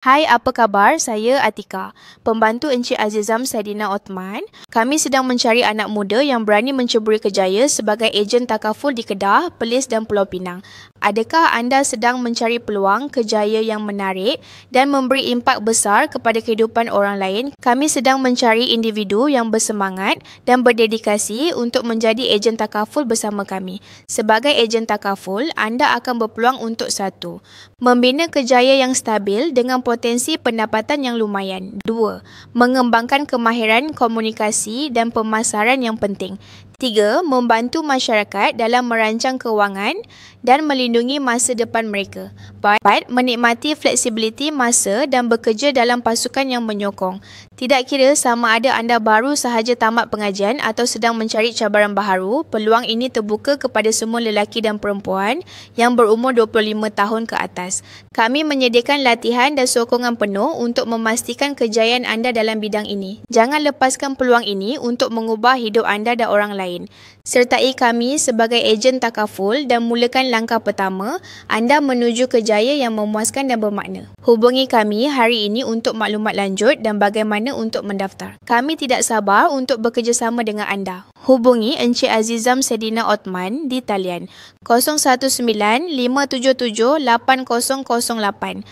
Hai, apa khabar? Saya Atika, pembantu Encik Azizam Saidina Othman. Kami sedang mencari anak muda yang berani menceburi kejaya sebagai ejen takaful di Kedah, Perlis dan Pulau Pinang. Adakah anda sedang mencari peluang kejaya yang menarik dan memberi impak besar kepada kehidupan orang lain? Kami sedang mencari individu yang bersemangat dan berdedikasi untuk menjadi ejen takaful bersama kami. Sebagai ejen takaful, anda akan berpeluang untuk satu, membina kejaya yang stabil dengan potensi pendapatan yang lumayan. 2. Mengembangkan kemahiran komunikasi dan pemasaran yang penting. 3. Membantu masyarakat dalam merancang kewangan dan melindungi masa depan mereka. 4. Menikmati fleksibiliti masa dan bekerja dalam pasukan yang menyokong. Tidak kira sama ada anda baru sahaja tamat pengajian atau sedang mencari cabaran baharu, peluang ini terbuka kepada semua lelaki dan perempuan yang berumur 25 tahun ke atas. Kami menyediakan latihan dan sokongan penuh untuk memastikan kejayaan anda dalam bidang ini. Jangan lepaskan peluang ini untuk mengubah hidup anda dan orang lain. Sertai kami sebagai ejen takaful dan mulakan langkah pertama anda menuju kejayaan yang memuaskan dan bermakna. Hubungi kami hari ini untuk maklumat lanjut dan bagaimana untuk mendaftar. Kami tidak sabar untuk bekerjasama dengan anda. Hubungi Encik Azizam Saidina Othman di talian 019 577 8008